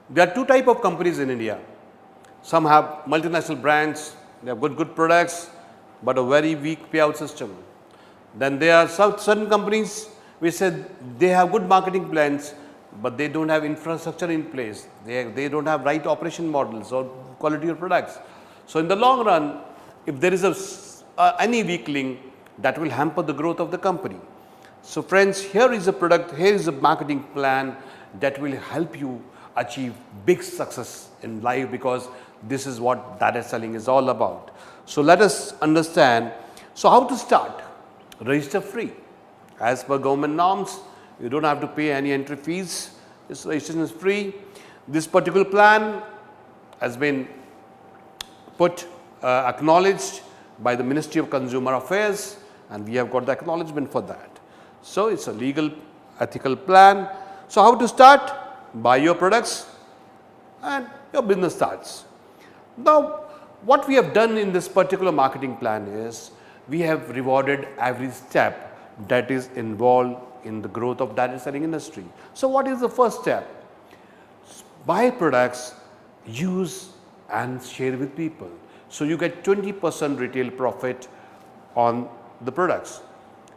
There are two type of companies in India. Some have multinational brands, they have good products, but a very weak payout system. Then there are certain companies which said they have good marketing plans, but they don't have infrastructure in place. They don't have right operation models or quality of products. So in the long run, if there is any weak link, that will hamper the growth of the company. So friends, here is a product, here is a marketing plan that will help you achieve big success in life, because this is what direct selling is all about. So let us understand. So how to start? Register free. As per government norms, you don't have to pay any entry fees. This registration is free. This particular plan has been acknowledged by the Ministry of Consumer Affairs, and we have got the acknowledgement for that. So it's a legal, ethical plan. So how to start? Buy your products and your business starts. Now, what we have done in this particular marketing plan is we have rewarded every step that is involved in the growth of direct selling industry. So what is the first step? Buy products, use and share with people. So you get 20% retail profit on the products.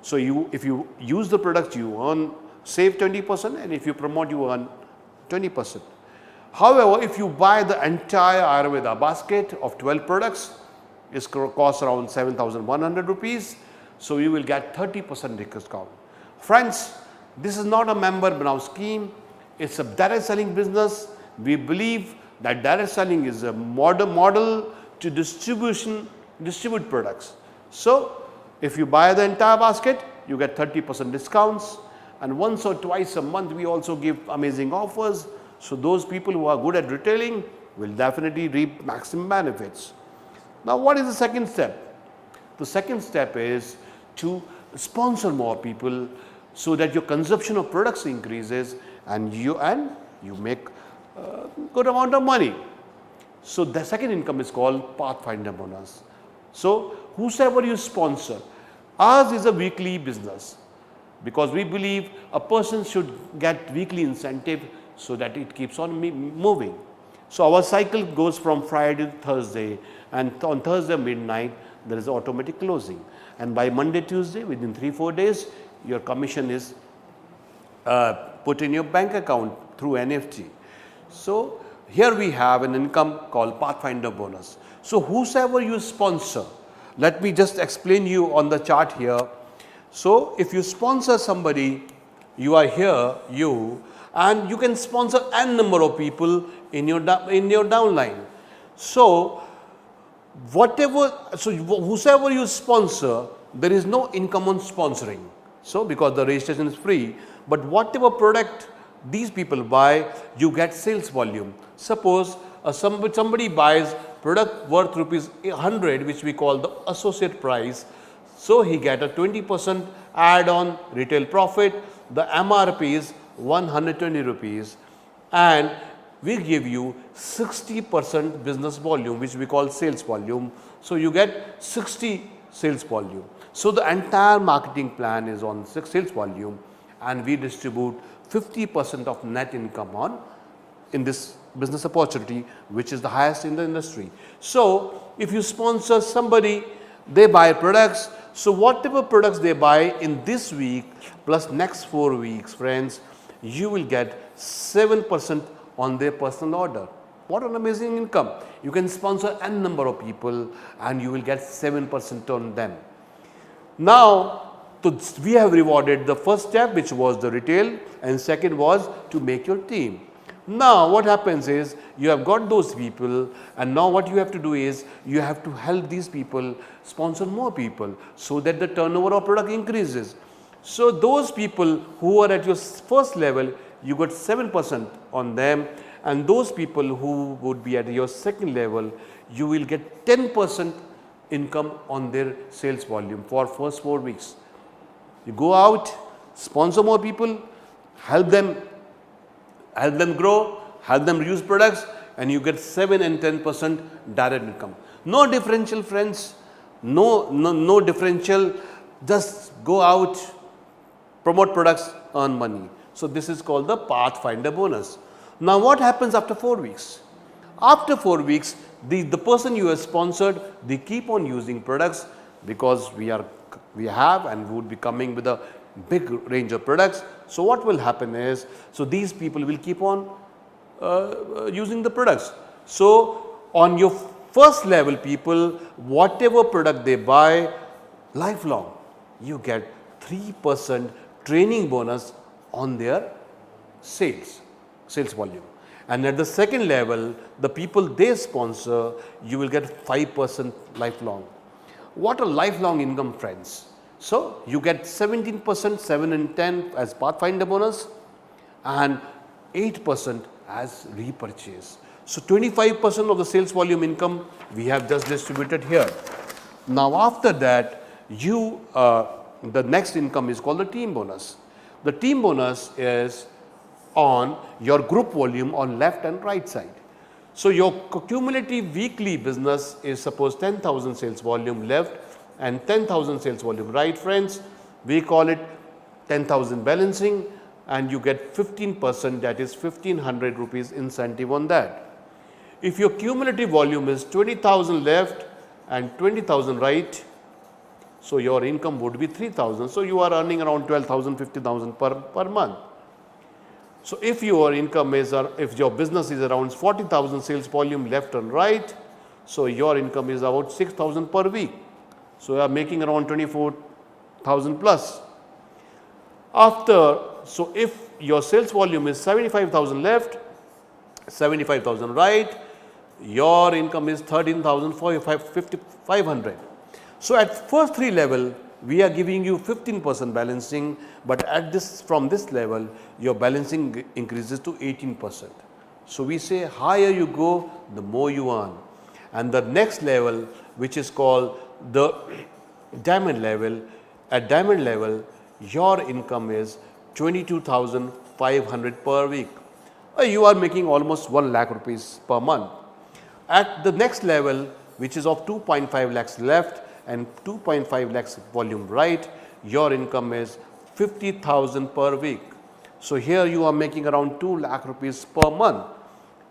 So if you use the products, you save 20%, and if you promote, you earn 20%. However, if you buy the entire Ayurveda basket of 12 products, it costs around 7,100 rupees. So you will get 30% discount. Friends, this is not a member now scheme. It's a direct selling business. We believe that direct selling is a model to distribute products. So if you buy the entire basket, you get 30% discounts, and once or twice a month we also give amazing offers. So those people who are good at retailing will definitely reap maximum benefits. Now what is the second step? The second step is to sponsor more people so that your consumption of products increases and you make a good amount of money. So the second income is called Pathfinder bonus. So whosoever you sponsor, ours is a weekly business, because we believe a person should get weekly incentive so that it keeps on moving. So our cycle goes from Friday to Thursday, and on Thursday midnight there is automatic closing, and by Monday, Tuesday, within 3-4 days, your commission is put in your bank account through NFT. So here we have an income called Pathfinder bonus. So whosoever you sponsor, let me just explain you on the chart here. So if you sponsor somebody, you are here, and you can sponsor n number of people in your downline. So whosoever you sponsor, there is no income on sponsoring. So because the registration is free, but whatever product these people buy, you get sales volume. Suppose somebody buys product worth rupees 100, which we call the associate price. So he get a 20% add on retail profit. The MRP is 120 rupees, and we give you 60% business volume, which we call sales volume. So you get 60 sales volume. So the entire marketing plan is on sales volume, and we distribute 50% of net income in this business opportunity, which is the highest in the industry. So if you sponsor somebody, they buy products. So whatever products they buy in this week plus next 4 weeks, friends, you will get 7% on their personal order. What an amazing income. You can sponsor n number of people and you will get 7% on them. Now, we have rewarded the first step, which was the retail, and second was to make your team. Now what happens is, you have got those people, and now what you have to do is, you have to help these people sponsor more people so that the turnover of product increases. So those people who are at your first level, you got 7% on them, and those people who would be at your second level, you will get 10% income on their sales volume for first 4 weeks. You go out, sponsor more people, help them grow, help them use products, and you get 7 and 10% direct income. No differential, friends, no differential, just go out, promote products, earn money. So this is called the Pathfinder bonus. Now what happens after 4 weeks? After 4 weeks, the person you have sponsored, they keep on using products because we have and we would be coming with a big range of products. So what will happen is, so these people will keep on using the products. So on your first level people, whatever product they buy, lifelong, you get 3% training bonus on their sales volume. And at the second level, the people they sponsor, you will get 5% lifelong. What a lifelong income, friends. So you get 17%, 7 and 10 as Pathfinder bonus and 8% as repurchase. So 25% of the sales volume income we have just distributed here. Now after that, the next income is called the team bonus. The team bonus is on your group volume on left and right side. So your cumulative weekly business is suppose 10,000 sales volume left and 10,000 sales volume right, friends. We call it 10,000 balancing, and you get 15%, that is 1500 rupees incentive on that. If your cumulative volume is 20,000 left and 20,000 right, so your income would be 3,000. So you are earning around 12,000, 50,000 per month. So if your income is, if your business is around 40,000 sales volume left and right, so your income is about 6,000 per week. So you are making around 24,000 plus. So if your sales volume is 75,000 left, 75,000 right, your income is 13,500. So at first 3 level, we are giving you 15% balancing, but from this level, your balancing increases to 18%. So we say higher you go, the more you earn. And the next level, which is called the diamond level, at diamond level, your income is 22,500 per week. You are making almost 1 lakh rupees per month. At the next level, which is of 2.5 lakhs left and 2.5 lakhs volume right, your income is 50,000 per week. So here you are making around 2 lakh rupees per month,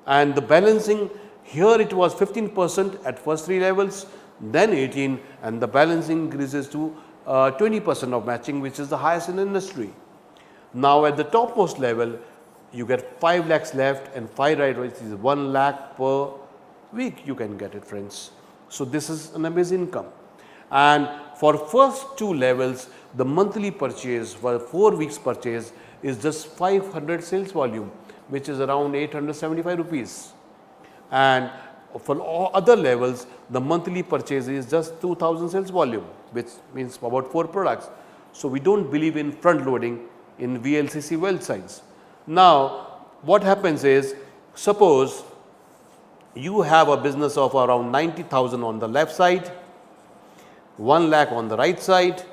and the balancing here it was 15% at first 3 levels, then 18, and the balancing increases to 20% of matching, which is the highest in the industry. Now at the topmost level, you get 5 lakhs left and 5 right, which is 1 lakh per week you can get it, friends. So this is an amazing income. And for first 2 levels, the monthly purchase for 4 weeks purchase is just 500 sales volume, which is around 875 rupees. And for all other levels, the monthly purchase is just 2,000 sales volume, which means about 4 products. So we don't believe in front loading in VLCC Wealth Science. Now what happens is, suppose you have a business of around 90,000 on the left side, 1 lakh on the right side,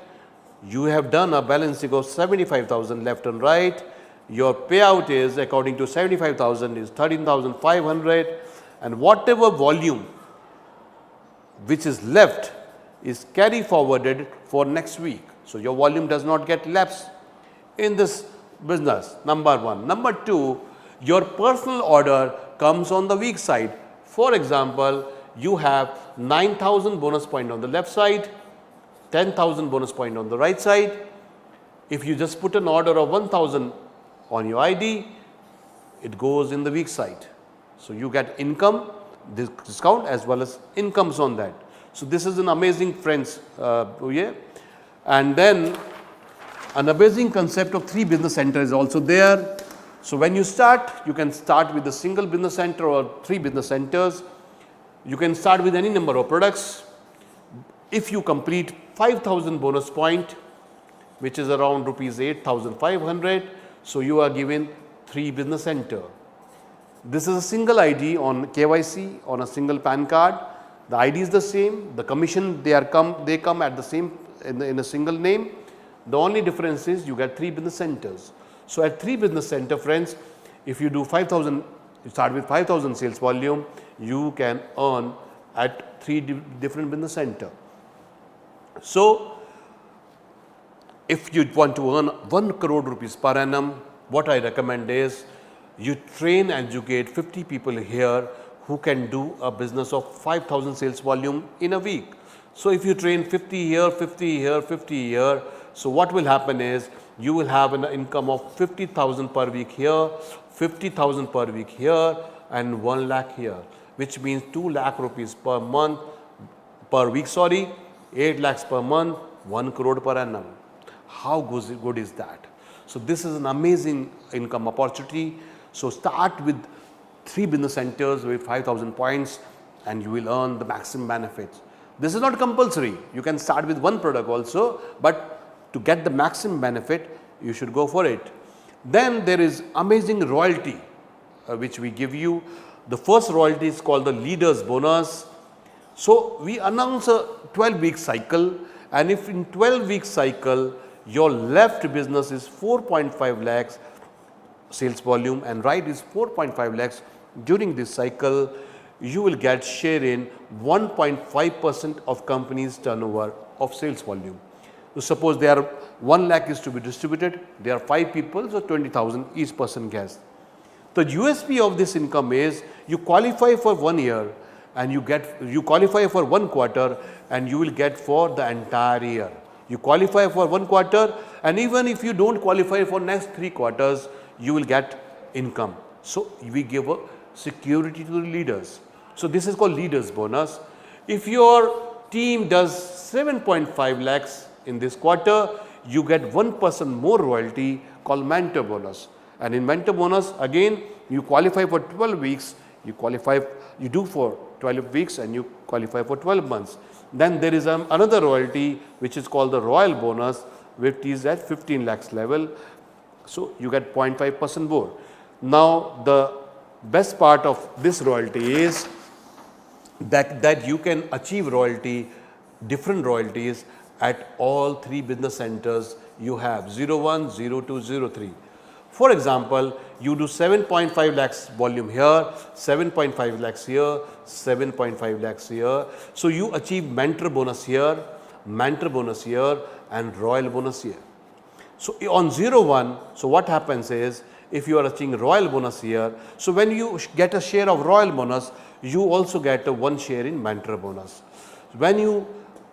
you have done a balancing of 75,000 left and right, your payout is according to 75,000 is 13,500, and whatever volume which is left is carry forwarded for next week. So your volume does not get lapsed in this business, number 1. Number 2, your personal order comes on the weak side. For example, you have 9,000 bonus point on the left side, 10,000 bonus point on the right side. If you just put an order of 1,000 on your ID, it goes in the weak side. So you get income, discount as well as incomes on that. So this is an amazing, friends, and then an amazing concept of 3 business centers is also there. So when you start, you can start with a single business center or 3 business centers. You can start with any number of products. If you complete 5,000 bonus point, which is around rupees 8,500, so you are given 3 business center. This is a single ID on KYC on a single PAN card. The ID is the same. The commission they come at the same in a single name. The only difference is you get 3 business centers. So at 3 business center, friends, if you do 5,000, you start with 5,000 sales volume, you can earn at 3 different business center. So if you want to earn 1 crore rupees per annum, what I recommend is you train and educate 50 people here who can do a business of 5,000 sales volume in a week. So, if you train 50 here, 50 here, 50 here, so what will happen is you will have an income of 50,000 per week here, 50,000 per week here and 1 lakh here, which means 2 lakh rupees per month, per week, sorry, 8 lakhs per month, 1 crore per annum. How good is that? So, this is an amazing income opportunity. So, start with 3 business centers with 5,000 points and you will earn the maximum benefits. This is not compulsory. You can start with one product also, but to get the maximum benefit, you should go for it. Then there is amazing royalty which we give you. The first royalty is called the leaders bonus. So, we announce a 12-week cycle, and if in 12-week cycle your left business is 4.5 lakhs sales volume and right is 4.5 lakhs during this cycle, you will get share in 1.5% of company's turnover of sales volume. So, suppose there are 1 lakh is to be distributed, there are 5 people, so 20,000 each person gets. The USP of this income is you qualify for 1 year and you qualify for 1 quarter and you will get for the entire year. You qualify for 1 quarter and even if you do not qualify for next 3 quarters, you will get income. So, we give a security to the leaders. So, this is called leaders bonus. If your team does 7.5 lakhs in this quarter, you get 1% more royalty called mentor bonus. And in mentor bonus again you qualify for 12 weeks, you do for 12 weeks and you qualify for 12 months. Then there is another royalty which is called the royal bonus, which is at 15 lakhs level. So, you get 0.5% more. Now, the best part of this royalty is that you can achieve different royalties at all 3 business centers you have 01, 02, 03. For example, you do 7.5 lakhs volume here, 7.5 lakhs here, 7.5 lakhs here. So, you achieve mentor bonus here and royal bonus here. So, on 01, so what happens is if you are achieving royal bonus here, so when you get a share of royal bonus, you also get a 1 share in mentor bonus. When you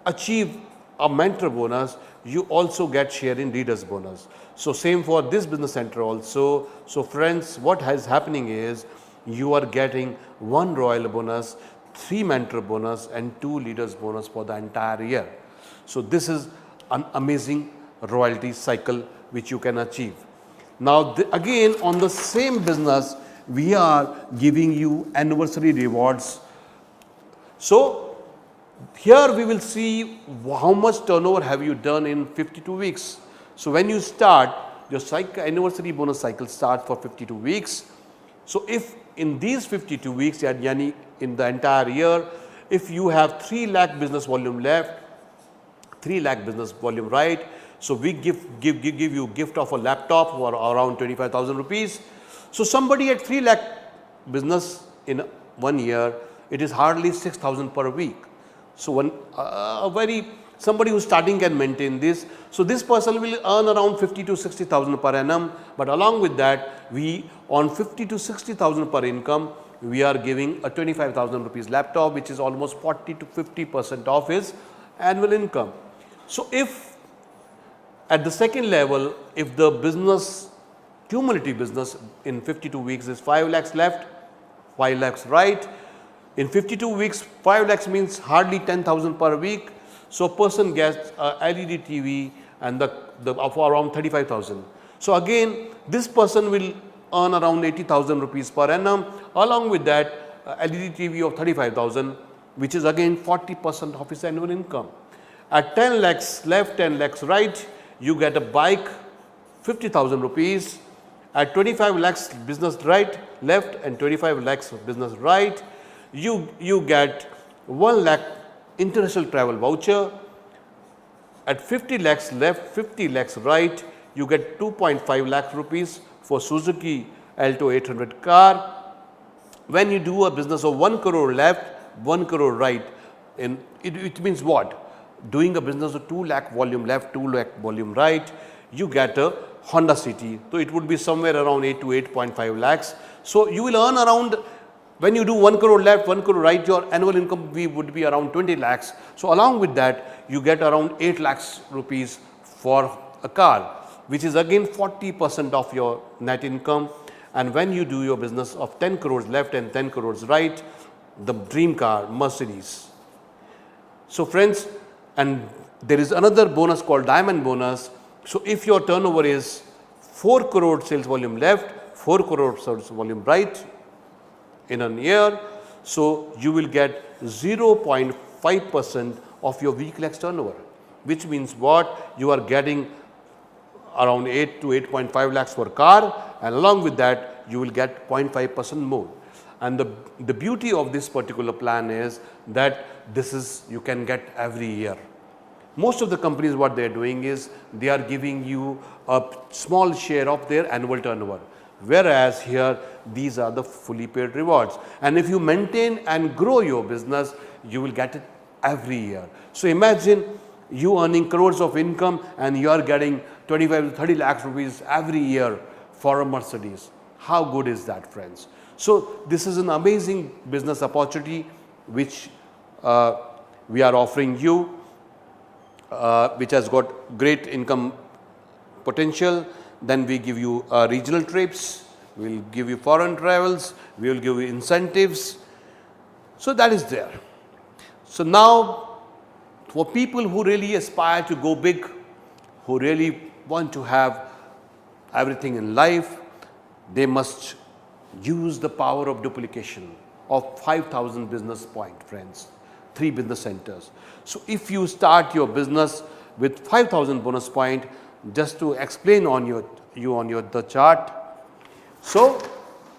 achieve a mentor bonus, you also get share in leaders bonus. So, same for this business center also. So, friends, what is happening is you are getting 1 royal bonus, 3 mentor bonus and 2 leaders bonus for the entire year. So, this is an amazing royalty cycle which you can achieve. Now, again on the same business, we are giving you anniversary rewards. So, here we will see how much turnover have you done in 52 weeks. So, when you start your anniversary bonus cycle starts for 52 weeks. So, if in these 52 weeks yani in the entire year, if you have 3 lakh business volume left, 3 lakh business volume right. So, we give you gift of a laptop for around 25,000 rupees. So, somebody at 3 lakh business in 1 year, it is hardly 6,000 per week. So, somebody who is starting can maintain this. So, this person will earn around 50 to 60,000 per annum, but along with that we on 50 to 60,000 per income, we are giving a 25,000 rupees laptop, which is almost 40 to 50% of his annual income. So, if at the second level, if the business cumulative business in 52 weeks is 5 lakhs left, 5 lakhs right, in 52 weeks 5 lakhs means hardly 10,000 per week. So, a person gets a LED TV and of around 35,000. So, again this person will earn around 80,000 rupees per annum. Along with that LED TV of 35,000, which is again 40% of his annual income. At 10 lakhs left, 10 lakhs right, you get a bike 50,000 rupees. At 25 lakhs business right left and 25 lakhs business right, you get 1 lakh international travel voucher. At 50 lakhs left, 50 lakhs right, you get 2.5 lakh rupees for Suzuki Alto 800 car. When you do a business of 1 crore left, 1 crore right, it means what? Doing a business of 2 lakh volume left, 2 lakh volume right, you get a Honda City. So it would be somewhere around 8 to 8.5 lakhs. So you will earn around, when you do 1 crore left, 1 crore right, your annual income would be around 20 lakhs. So along with that, you get around 8 lakhs rupees for a car, which is again 40% of your net income. And when you do your business of 10 crores left and 10 crores right, the dream car, Mercedes. So friends, and there is another bonus called diamond bonus. So if your turnover is 4 crore sales volume left, 4 crore sales volume right in a year, so you will get 0.5% of your weekly turnover, which means what? You are getting around 8 to 8.5 lakhs for car, and along with that you will get 0.5% more. And the beauty of this particular plan is that this is, you can get every year. Most of the companies, what they are doing is they are giving you a small share of their annual turnover, whereas here these are the fully paid rewards. And if you maintain and grow your business, you will get it every year. So imagine you earning crores of income and you are getting 25 to 30 lakhs rupees every year for a Mercedes. How good is that, friends? So this is an amazing business opportunity which we are offering you, which has got great income potential. Then we give you regional trips, we will give you foreign travels, we will give you incentives. So that is there. So now for people who really aspire to go big, who really want to have everything in life, they must use the power of duplication of 5,000 business point, friends, 3 business centers. So if you start your business with 5,000 bonus point, just to explain on the chart. So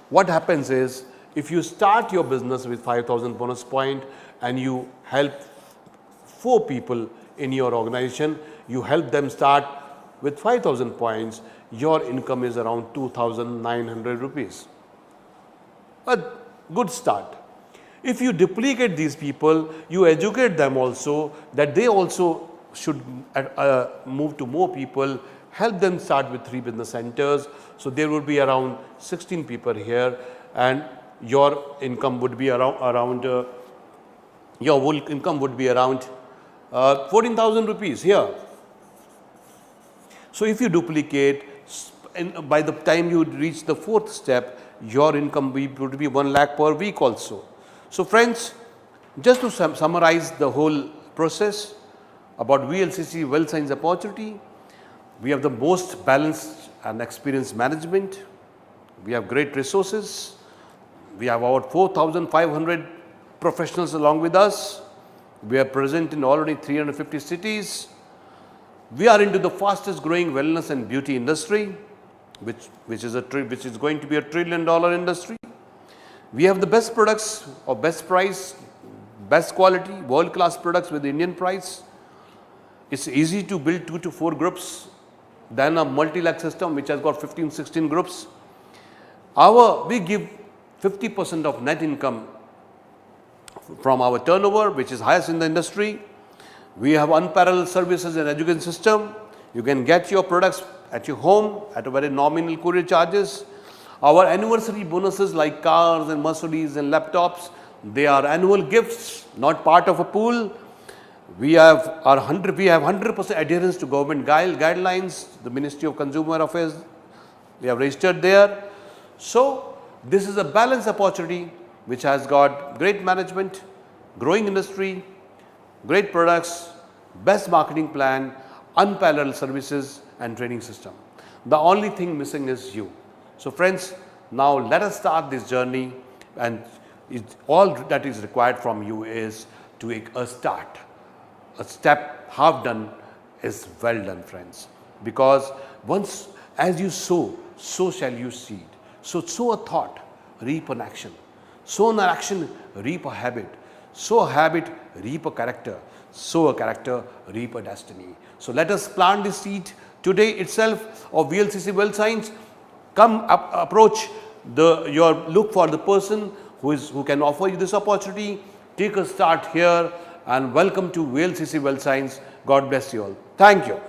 what happens is, if you start your business with 5,000 bonus point and you help 4 people in your organization, you help them start with 5,000 points, your income is around 2,900 rupees. A good start. If you duplicate these people, you educate them also that they also should move to more people, help them start with 3 business centers. So there would be around 16 people here, and your income would be around your whole income would be around 14,000 rupees here. So if you duplicate, and by the time you reach the 4th step, your income would be 1 lakh per week also. So friends, just to summarize the whole process about VLCC Wealth Science opportunity, we have the most balanced and experienced management. We have great resources. We have about 4,500 professionals along with us. We are present in already 350 cities. We are into the fastest growing wellness and beauty industry, which is going to be $1 trillion industry. We have the best products of best price, best quality, world class products with Indian price. It's easy to build 2 to 4 groups than a multi-lakh system which has got 15, 16 groups. We give 50% of net income from our turnover, which is highest in the industry. We have unparalleled services and education system. You can get your products at your home at a very nominal courier charges. Our anniversary bonuses like cars and Mercedes and laptops, they are annual gifts, not part of a pool. We have 100% adherence to government guidelines, the Ministry of Consumer Affairs, we have registered there. So this is a balanced opportunity which has got great management, growing industry, great products, best marketing plan, unparalleled services and training system. The only thing missing is you. So friends, now let us start this journey, and all that is required from you is to make a start. A step half done is well done, friends, because once as you sow, so shall you seed. So sow a thought, reap an action. Sow an action, reap a habit. Sow a habit, reap a character. Sow a character, reap a destiny. So let us plant this seed today itself of VLCC Wealth Science. Come approach look for the person who can offer you this opportunity. Take a start here, and welcome to VLCC Wealth Science. God bless you all. Thank you.